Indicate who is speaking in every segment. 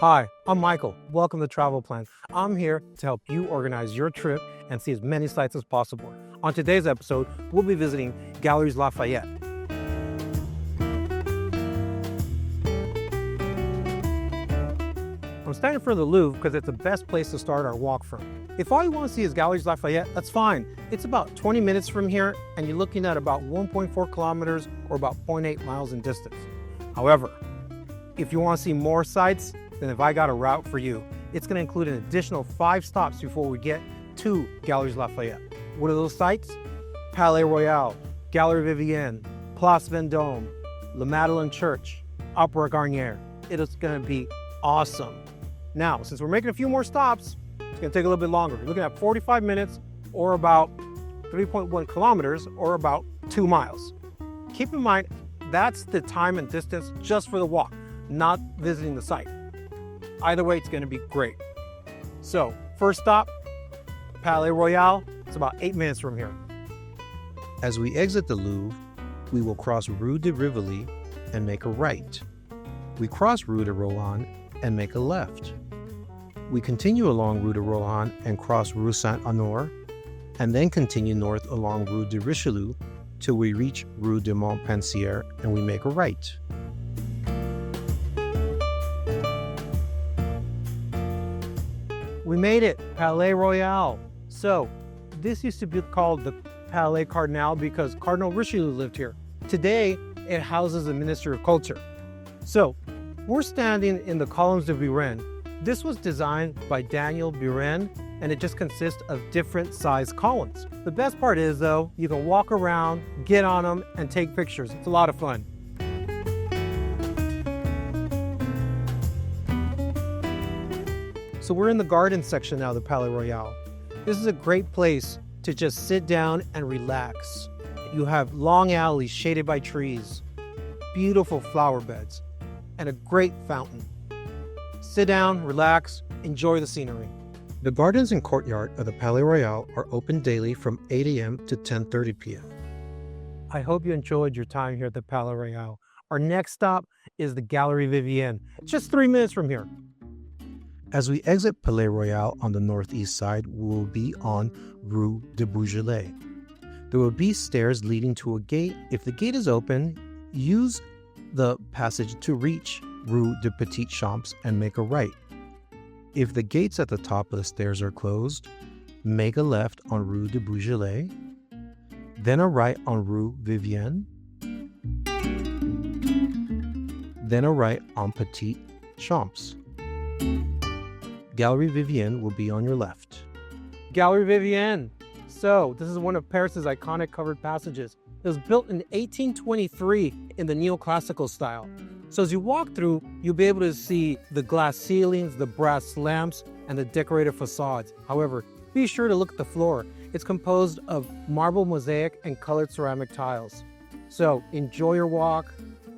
Speaker 1: Hi, I'm Michael. Welcome to Travel Plans. I'm here to help you organize your trip and see as many sites as possible. On today's episode, we'll be visiting Galeries Lafayette. I'm standing in front of the Louvre because it's the best place to start our walk from. If all you want to see is Galeries Lafayette, that's fine. It's about 20 minutes from here, and you're looking at about 1.4 kilometers or about 0.8 miles in distance. However, if you want to see more sites, then if I got a route for you, it's going to include an additional 5 stops before we get to Galeries Lafayette. What are those sites? Palais Royal, Galerie Vivienne, Place Vendôme, La Madeleine Church, Opera Garnier. It is going to be awesome. Now, since we're making a few more stops, it's going to take a little bit longer. You're looking at 45 minutes or about 3.1 kilometers or about 2 miles. Keep in mind, that's the time and distance just for the walk, not visiting the site. Either way, it's going to be great. So, first stop, Palais Royal. It's about 8 minutes from here.
Speaker 2: As we exit the Louvre, we will cross Rue de Rivoli and make a right. We cross Rue de Rohan and make a left. We continue along Rue de Rohan and cross Rue Saint-Honore, and then continue north along Rue de Richelieu till we reach Rue de Montpensier and we make a right.
Speaker 1: We made it, Palais Royal. So, this used to be called the Palais Cardinal because Cardinal Richelieu lived here. Today, it houses the Ministry of Culture. So, we're standing in the Columns de Buren. This was designed by Daniel Buren, and it just consists of different sized columns. The best part is, though, you can walk around, get on them, and take pictures. It's a lot of fun. So we're in the garden section now of the Palais Royal. This is a great place to just sit down and relax. You have long alleys shaded by trees, beautiful flower beds, and a great fountain. Sit down, relax, enjoy the scenery.
Speaker 2: The gardens and courtyard of the Palais Royal are open daily from 8 a.m. to 10:30 p.m.
Speaker 1: I hope you enjoyed your time here at the Palais Royal. Our next stop is the Galerie Vivienne. It's just 3 minutes from here.
Speaker 2: As we exit Palais Royal on the northeast side, we will be on Rue de Beaujolais. There will be stairs leading to a gate. If the gate is open, use the passage to reach Rue de Petites Champs and make a right. If the gates at the top of the stairs are closed, make a left on Rue de Beaujolais, then a right on Rue Vivienne, then a right on Petites Champs. Galerie Vivienne will be on your left.
Speaker 1: Galerie Vivienne. So, this is one of Paris's iconic covered passages. It was built in 1823 in the neoclassical style. So as you walk through, you'll be able to see the glass ceilings, the brass lamps, and the decorated facades. However, be sure to look at the floor. It's composed of marble mosaic and colored ceramic tiles. So enjoy your walk,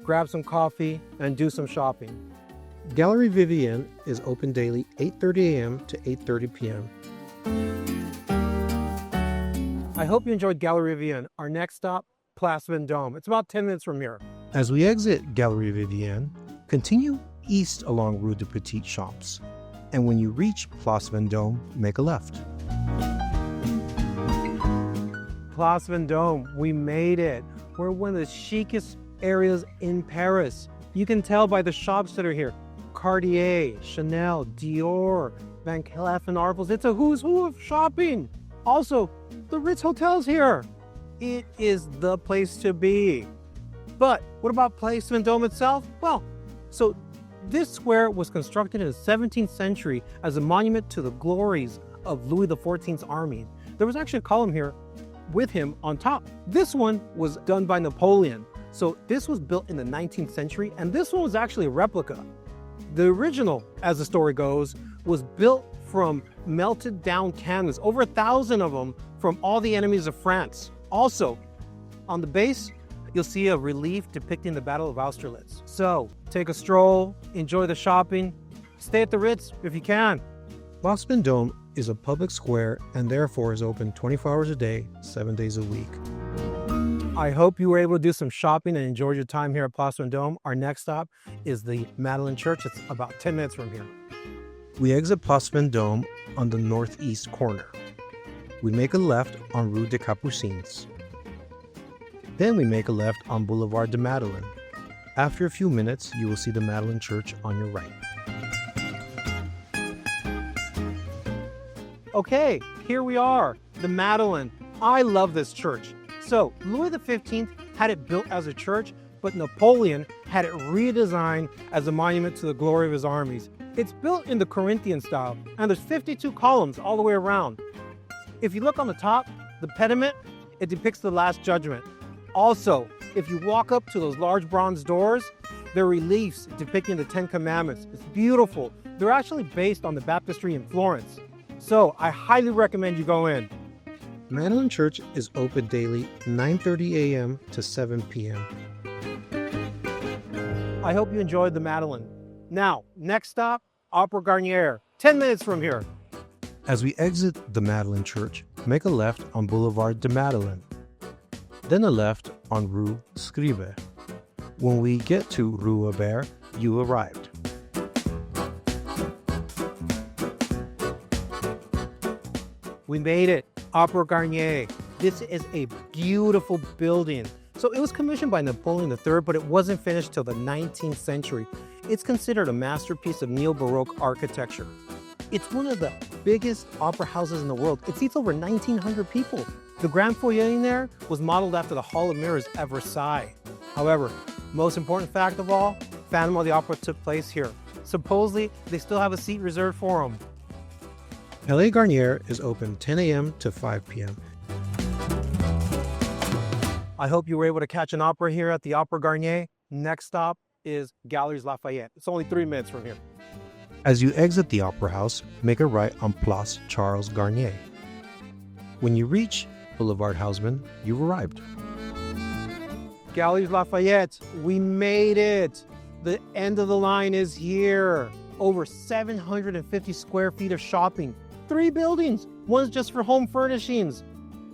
Speaker 1: grab some coffee, and do some shopping.
Speaker 2: Galerie Vivienne is open daily 8:30 a.m. to 8:30 p.m.
Speaker 1: I hope you enjoyed Galerie Vivienne. Our next stop, Place Vendôme. It's about 10 minutes from here.
Speaker 2: As we exit Galerie Vivienne, continue east along Rue de Petites Champs, and when you reach Place Vendôme, make a left.
Speaker 1: Place Vendôme, we made it. We're one of the chicest areas in Paris. You can tell by the shops that are here. Cartier, Chanel, Dior, Van Cleef & Arpels. It's a who's who of shopping. Also, the Ritz Hotel's here. It is the place to be. But what about Place Vendôme itself? Well, so this square was constructed in the 17th century as a monument to the glories of Louis XIV's army. There was actually a column here with him on top. This one was done by Napoleon. So this was built in the 19th century, and this one was actually a replica. The original, as the story goes, was built from melted down canvas, over 1,000 of them from all the enemies of France. Also, on the base, you'll see a relief depicting the Battle of Austerlitz. So, take a stroll, enjoy the shopping, stay at the Ritz if you can.
Speaker 2: Place Vendôme is a public square and therefore is open 24 hours a day, 7 days a week.
Speaker 1: I hope you were able to do some shopping and enjoy your time here at Palais Vendôme. Our next stop is the Madeleine Church. It's about 10 minutes from here.
Speaker 2: We exit Palais Vendôme on the northeast corner. We make a left on Rue des Capucines. Then we make a left on Boulevard de Madeleine. After a few minutes, you will see the Madeleine Church on your right.
Speaker 1: Okay, here we are, the Madeleine. I love this church. So, Louis XV had it built as a church, but Napoleon had it redesigned as a monument to the glory of his armies. It's built in the Corinthian style, and there's 52 columns all the way around. If you look on the top, the pediment, it depicts the Last Judgment. Also, if you walk up to those large bronze doors, they're reliefs depicting the Ten Commandments. It's beautiful. They're actually based on the baptistry in Florence. So, I highly recommend you go in.
Speaker 2: Madeleine Church is open daily 9:30 a.m. to 7 p.m.
Speaker 1: I hope you enjoyed the Madeleine. Now, next stop, Opera Garnier, 10 minutes from here.
Speaker 2: As we exit the Madeleine Church, make a left on Boulevard de Madeleine, then a left on Rue Scribe. When we get to Rue Aubert, you arrived.
Speaker 1: We made it, Opera Garnier. This is a beautiful building. So it was commissioned by Napoleon III, but it wasn't finished till the 19th century. It's considered a masterpiece of neo-Baroque architecture. It's one of the biggest opera houses in the world. It seats over 1,900 people. The Grand Foyer in there was modeled after the Hall of Mirrors at Versailles. However, most important fact of all, Phantom of the Opera took place here. Supposedly, they still have a seat reserved for them.
Speaker 2: Palais Garnier is open 10 a.m. to 5 p.m.
Speaker 1: I hope you were able to catch an opera here at the Opera Garnier. Next stop is Galeries Lafayette. It's only 3 minutes from here.
Speaker 2: As you exit the Opera House, make a right on Place Charles Garnier. When you reach Boulevard Haussmann, you've arrived.
Speaker 1: Galeries Lafayette, we made it. The end of the line is here. Over 750 square feet of shopping. 3 buildings, one's just for home furnishings.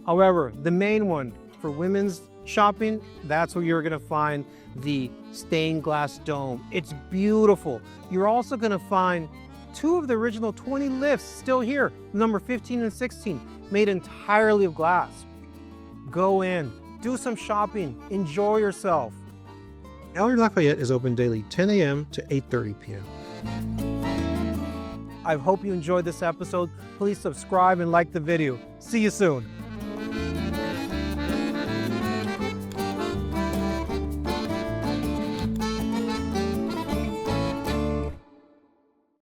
Speaker 1: However, the main one for women's shopping, that's where you're gonna find the stained glass dome. It's beautiful. You're also gonna find 2 of the original 20 lifts still here, number 15 and 16, made entirely of glass. Go in, do some shopping, enjoy yourself.
Speaker 2: Galeries Lafayette is open daily 10 a.m. to 8:30 p.m.
Speaker 1: I hope you enjoyed this episode. Please subscribe and like the video. See you soon.